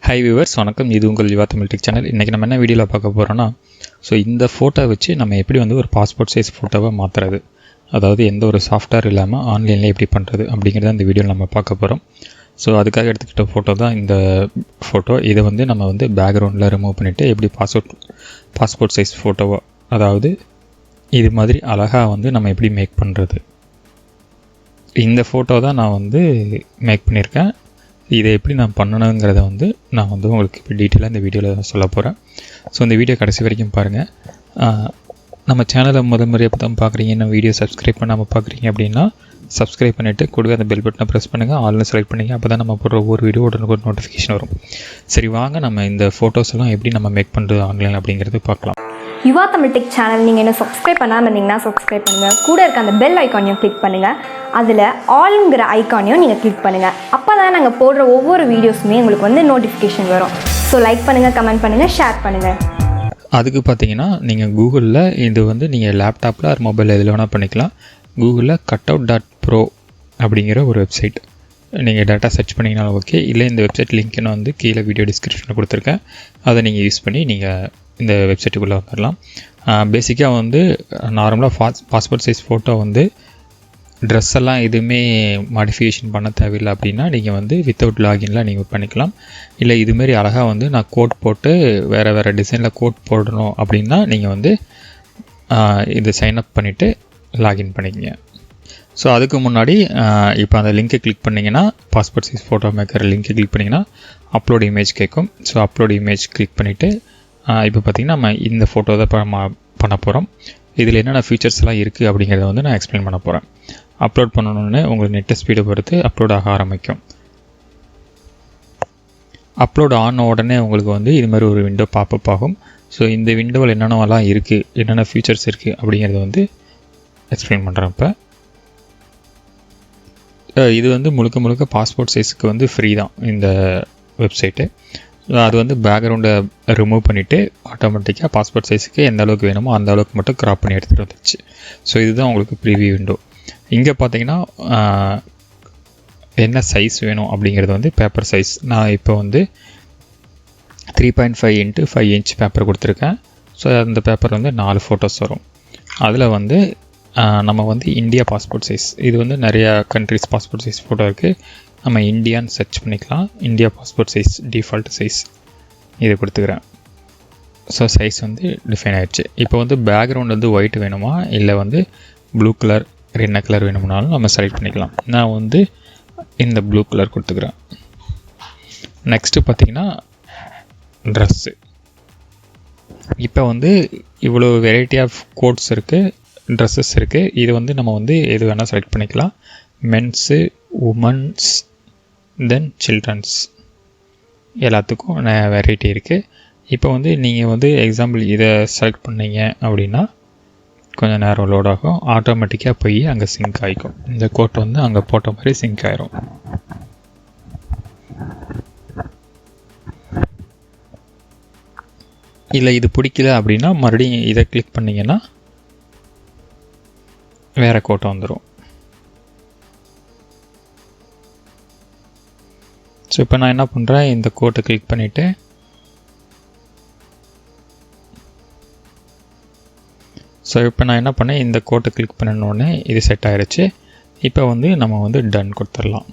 Hi viewers, வணக்கம். இது உங்கள் YuvaTamilTech சேனல். இன்றைக்கி நம்ம என்ன வீடியோவில் பார்க்க போகிறோன்னா, இந்த ஃபோட்டோ வச்சு நம்ம எப்படி ஒரு பாஸ்போர்ட் சைஸ் ஃபோட்டோவை மாற்றுறது, அதாவது எந்த ஒரு சாஃப்ட்வேர் இல்லாமல் ஆன்லைனில் எப்படி பண்ணுறது அப்படிங்கிறத இந்த வீடியோவில் நம்ம பார்க்க போகிறோம். அதுக்காக எடுத்துக்கிட்ட ஃபோட்டோ தான் இந்த ஃபோட்டோ. இதை நம்ம பேக்ரவுண்டில் ரிமூவ் பண்ணிவிட்டு எப்படி பாஸ்போர்ட் சைஸ் ஃபோட்டோவை, அதாவது இது மாதிரி அழகாக நம்ம எப்படி மேக் பண்ணுறது, இந்த ஃபோட்டோ தான் நான் மேக் பண்ணியிருக்கேன். இதை எப்படி நான் பண்ணணுங்கிறத நான் உங்களுக்கு இப்போ டீட்டெயிலாக இந்த வீடியோவில் சொல்ல போகிறேன். இந்த வீடியோ கடைசி வரைக்கும் பாருங்கள். நம்ம சேனலை முறையாக தான் பார்க்குறீங்க, இன்னும் வீடியோ சப்ஸ்கிரைப் பண்ணாமல் பார்க்குறீங்க அப்படின்னா சப்ஸ்கிரைப் பண்ணிவிட்டு கொடுக்க அந்த பெல் பட்டனை ப்ரெஸ் பண்ணுங்கள், ஆல்னு செலக்ட் பண்ணிங்க. அப்போ தான் நம்ம போடுற ஒவ்வொரு வீடியோ உடனே நோட்டிஃபிகேஷன் வரும். சரி, வாங்க நம்ம இந்த ஃபோட்டோஸ் எல்லாம் எப்படி நம்ம மேக் பண்ணுறது ஆன்லைன் அப்படிங்கிறது பார்க்கலாம். YuvaTamilTech சேனல் நீங்கள் இன்னும் சப்ஸ்கிரைப் பண்ணாமல் இருந்தீங்கன்னா சப்ஸ்கிரைப் பண்ணுங்கள். கூட இருக்க அந்த பெல் ஐக்கானையும் கிளிக் பண்ணுங்கள். அதில் ஆல்ங்கிற ஐக்கானையும் நீங்கள் கிளிக் பண்ணுங்கள். அப்போ தான் நாங்கள் போடுற ஒவ்வொரு வீடியோஸுமே உங்களுக்கு நோட்டிஃபிகேஷன் வரும். லைக் பண்ணுங்கள், கமெண்ட் பண்ணுங்கள், ஷேர் பண்ணுங்கள். அதுக்கு பார்த்தீங்கன்னா நீங்கள் கூகுளில் இது நீங்கள் லேப்டாப்பில் ஒரு மொபைல் எதில் வேணால் பண்ணிக்கலாம். கூகுளில் cutout.pro அப்படிங்கிற ஒரு வெப்சைட் நீங்கள் டேட்டா சர்ச் பண்ணிங்கனாலும் ஓகே, இல்லை இந்த வெப்சைட் லிங்க் நான் கீழே வீடியோ டிஸ்கிரிப்ஷனில் கொடுத்துருக்கேன். அதை நீங்கள் யூஸ் பண்ணி நீங்கள் இந்த வெப்சைட்டுக்குள்ளே வந்துடலாம். பேசிக்காக நார்மலாக பாஸ்போர்ட் சைஸ் ஃபோட்டோ ட்ரெஸ் எல்லாம் எதுவுமே மாடிஃபிகேஷன் பண்ண தேவையில்லை அப்படின்னா நீங்கள் வித்தவுட் லாகின்லாம் நீங்கள் பண்ணிக்கலாம். இல்லை இதுமாரி அழகாக நான் கோட் போட்டு வேறு டிசைனில் கோட் போடணும் அப்படின்னா நீங்கள் இது சைன்அப் பண்ணிவிட்டு லாகின் பண்ணிக்கங்க. அதுக்கு முன்னாடி இப்போ அந்த லிங்க்கை கிளிக் பண்ணிங்கன்னா, பாஸ்போர்ட் சைஸ் ஃபோட்டோ மேக்கர் லிங்க்கை கிளிக் பண்ணிங்கன்னா அப்லோட் இமேஜ் கேட்கும். அப்லோட் இமேஜ் கிளிக் பண்ணிவிட்டு இப்போ பார்த்திங்கன்னா நம்ம இந்த ஃபோட்டோ தான் பண்ண போகிறோம். இதில் என்னென்ன ஃபீச்சர்ஸ் எல்லாம் இருக்குது அப்படிங்கிறத நான் எக்ஸ்பிளைன் பண்ண போகிறேன். அப்லோட் பண்ணணுன்னு உங்களுக்கு நெட்டு ஸ்பீடை பொறுத்து அப்லோட் ஆக ஆரம்பிக்கும். அப்லோட் ஆன உடனே உங்களுக்கு இது மாதிரி ஒரு விண்டோ பாப்பப் ஆகும். இந்த விண்டோவில் என்னென்னலாம் இருக்குது, என்னென்ன ஃபீச்சர்ஸ் இருக்குது அப்படிங்கிறத எக்ஸ்பிளைன் பண்ணுறேன். இப்போ இது முழுக்க பாஸ்போர்ட் சைஸுக்கு ஃப்ரீ தான் இந்த வெப்சைட்டு. அது பேக்ரவுண்டை ரிமூவ் பண்ணிவிட்டு ஆட்டோமேட்டிக்காக பாஸ்போர்ட் சைஸுக்கு எந்த அளவுக்கு வேணுமோ அந்த அளவுக்கு மட்டும் க்ராப் பண்ணி எடுத்துகிட்டு வந்துச்சு. இதுதான் உங்களுக்கு ப்ரீவியூ விண்டோ. இங்கே பார்த்தீங்கன்னா என்ன சைஸ் வேணும் அப்படிங்கிறது பேப்பர் சைஸ். நான் இப்போ 3.5 x 5 inch பேப்பர் கொடுத்துருக்கேன். அந்த பேப்பர் 4 ஃபோட்டோஸ் வரும். அதில் நம்ம இந்தியா பாஸ்போர்ட் சைஸ், இது நிறையா கண்ட்ரிஸ் பாஸ்போர்ட் சைஸ் ஃபோட்டோ இருக்குது. நம்ம இந்தியான்னு சர்ச் பண்ணிக்கலாம். India passport size default size இது கொடுத்துக்கிறேன். சைஸ் டிஃபைன் ஆகிடுச்சு. இப்போ பேக்ரவுண்ட் ஒயிட் வேணுமா இல்லை ப்ளூ கலர் என்ன கலர் வேணும்னாலும் நம்ம செலக்ட் பண்ணிக்கலாம். நான் இந்த ப்ளூ கலர் கொடுத்துக்கிறேன். நெக்ஸ்ட்டு பார்த்திங்கன்னா ட்ரெஸ்ஸு. இப்போ இவ்வளோ வெரைட்டி ஆஃப் கோட்ஸ் இருக்குது, ட்ரெஸ்ஸஸ் இருக்குது. இது நம்ம எது வேணால் செலக்ட் பண்ணிக்கலாம். மென்ஸு, உமன்ஸ், தென் சில்ட்ரன்ஸ், எல்லாத்துக்கும் வெரைட்டி இருக்குது. இப்போ நீங்கள் எக்ஸாம்பிள் இதை செலக்ட் பண்ணீங்க அப்படின்னா கொஞ்சம் நேரம் லோட் ஆகும். ஆட்டோமேட்டிக்காக போய் அங்கே சிங்க் ஆகிக்கும். இந்த கோட் அங்கே போட்ட மாதிரி சிங்க் ஆகிரும். இல்லை இது பிடிக்கல அப்படின்னா மறுபடியும் இதை கிளிக் பண்ணிங்கன்னா வேறு கோட்டை வந்துடும். இப்போ நான் என்ன பண்ணுறேன், இந்த கோட்டை கிளிக் பண்ணிவிட்டு இப்போ நான் என்ன பண்ணேன், இந்த கோட்டை கிளிக் பண்ணினோடனே இது செட் ஆகிடுச்சு. இப்போ நம்ம டன் கொடுத்துடலாம்.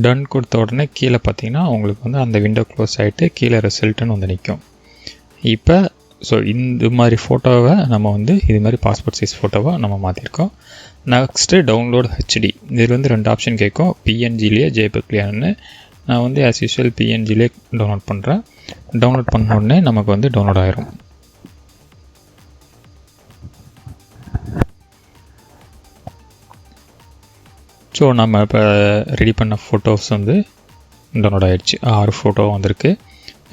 டன் கொடுத்த உடனே கீழே பார்த்தீங்கன்னா உங்களுக்கு அந்த விண்டோ க்ளோஸ் ஆகிட்டு கீழே ரிசல்ட்டுன்னு நிற்கும். இப்போ இந்த மாதிரி ஃபோட்டோவை நம்ம இது மாதிரி பாஸ்போர்ட் சைஸ் ஃபோட்டோவை நம்ம மாற்றிருக்கோம். Next download HD. இதில் 2 ஆப்ஷன் கேட்கும், பிஎன்ஜிலேயே ஜேபிக்லியான்னு. நான் ஆஸ் யூஸ்வல் பிஎன்ஜிலே டவுன்லோட் பண்ணுறேன். டவுன்லோட் பண்ண உடனே நமக்கு டவுன்லோட் ஆகிரும். நம்ம இப்போ ரெடி பண்ண ஃபோட்டோஸ் டவுன்லோட் ஆகிடுச்சு. 6 ஃபோட்டோ வந்திருக்கு.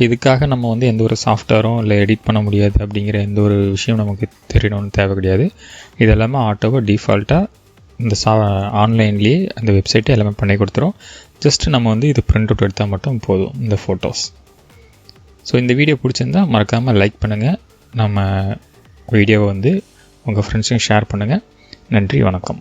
இதுக்காக நம்ம எந்த ஒரு சாஃப்ட்வேரும் இல்லை எடிட் பண்ண முடியாது அப்படிங்கிற எந்த ஒரு விஷயம் நமக்கு தெரியணும்னு தேவை கிடையாது. இது எல்லாமே ஆட்டோவாக டிஃபால்ட்டாக இந்த ஆன்லைன்லேயே அந்த வெப்சைட்டை எல்லாமே பண்ணி கொடுத்துரும். ஜஸ்ட்டு நம்ம இது பிரிண்ட் அவுட் எடுத்தால் மட்டும் போதும் இந்த ஃபோட்டோஸ். இந்த வீடியோ பிடிச்சிருந்தால் மறக்காமல் லைக் பண்ணுங்கள். நம்ம வீடியோவை உங்கள் ஃப்ரெண்ட்ஸுக்கும் ஷேர் பண்ணுங்கள். நன்றி, வணக்கம்.